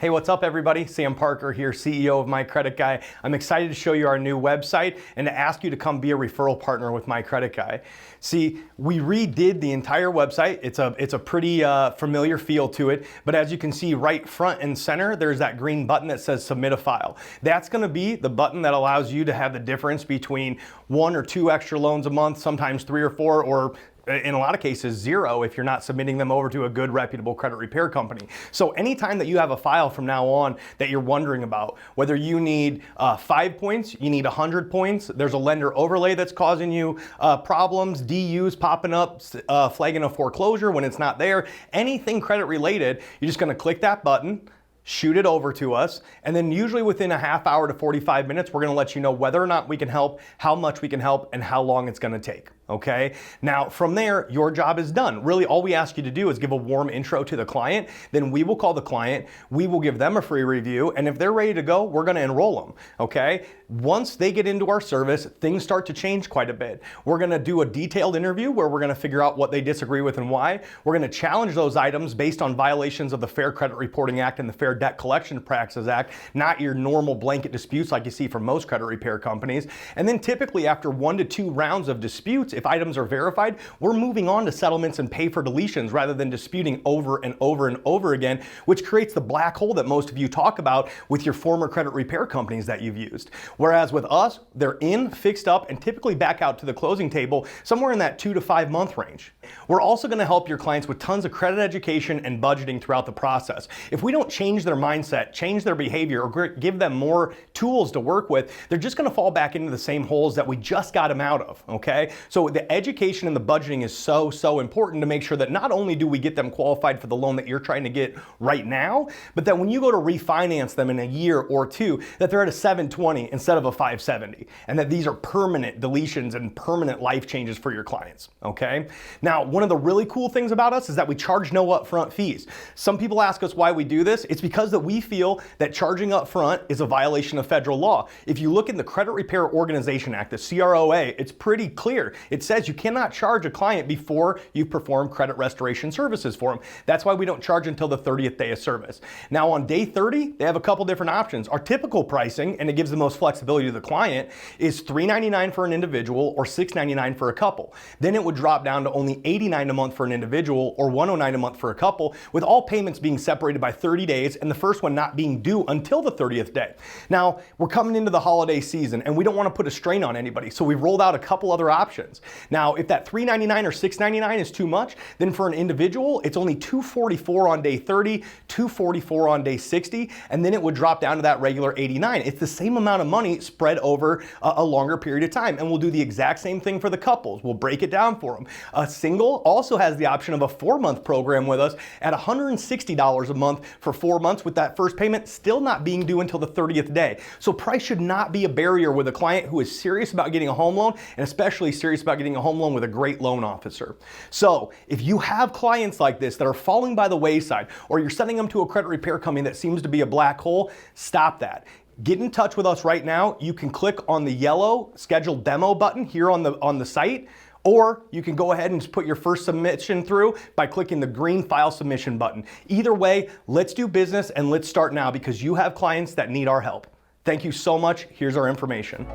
Hey, what's up everybody? Sam Parker here, CEO of My Credit Guy. I'm excited to show you our new website and to ask you to come be a referral partner with My Credit Guy. See, we redid the entire website. It's a pretty familiar feel to it, but as you can see right front and center, there's that green button that says submit a file. That's gonna be the button that allows you to have the difference between 1 or 2 extra loans a month, sometimes 3 or 4, or in a lot of cases, 0 if you're not submitting them over to a good reputable credit repair company. So anytime that you have a file from now on that you're wondering about, whether you need 5 points, you need 100 points, there's a lender overlay that's causing you problems, DUs popping up, flagging a foreclosure when it's not there, anything credit related, you're just gonna click that button, shoot it over to us, and then usually within a half hour to 45 minutes, we're gonna let you know whether or not we can help, how much we can help, and how long it's gonna take. Okay? Now from there, your job is done. Really all we ask you to do is give a warm intro to the client, then we will call the client, we will give them a free review, and if they're ready to go, we're gonna enroll them, okay? Once they get into our service, things start to change quite a bit. We're gonna do a detailed interview where we're gonna figure out what they disagree with and why. We're gonna challenge those items based on violations of the Fair Credit Reporting Act and the Fair Debt Collection Practices Act, not your normal blanket disputes like you see from most credit repair companies. And then typically after 1 to 2 rounds of disputes, if items are verified, we're moving on to settlements and pay-for-deletions rather than disputing over and over and over again, which creates the black hole that most of you talk about with your former credit repair companies that you've used. Whereas with us, they're in, fixed up, and typically back out to the closing table somewhere in that 2 to 5 month range. We're also going to help your clients with tons of credit education and budgeting throughout the process. If we don't change their mindset, change their behavior, or give them more tools to work with, they're just going to fall back into the same holes that we just got them out of, okay? So the education and the budgeting is so important to make sure that not only do we get them qualified for the loan that you're trying to get right now, but that when you go to refinance them in a year or 2, that they're at a 720 instead of a 570, and that these are permanent deletions and permanent life changes for your clients, okay? Now, one of the really cool things about us is that we charge no upfront fees. Some people ask us why we do this. It's because that we feel that charging upfront is a violation of federal law. If you look in the Credit Repair Organization Act, the CROA, it's pretty clear. It says you cannot charge a client before you perform credit restoration services for them. That's why we don't charge until the 30th day of service. Now on day 30, they have a couple different options. Our typical pricing, and it gives the most flexibility to the client, is $399 for an individual or $699 for a couple. Then it would drop down to only $89 a month for an individual or $109 a month for a couple, with all payments being separated by 30 days and the first one not being due until the 30th day. Now, we're coming into the holiday season and we don't want to put a strain on anybody, so we've rolled out a couple other options. Now, if that $399 or $699 is too much, then for an individual, it's only $244 on day 30, $244 on day 60, and then it would drop down to that regular $89. It's the same amount of money spread over a longer period of time, and we'll do the exact same thing for the couples. We'll break it down for them. A single also has the option of a 4-month program with us at $160 a month for 4 months, with that first payment still not being due until the 30th day. So price should not be a barrier with a client who is serious about getting a home loan, and especially serious about getting a home loan with a great loan officer. So if you have clients like this that are falling by the wayside, or you're sending them to a credit repair company that seems to be a black hole, stop that. Get in touch with us right now. You can click on the yellow schedule demo button here on the site, or you can go ahead and put your first submission through by clicking the green file submission button. Either way, let's do business and let's start now, because you have clients that need our help. Thank you so much. Here's our information.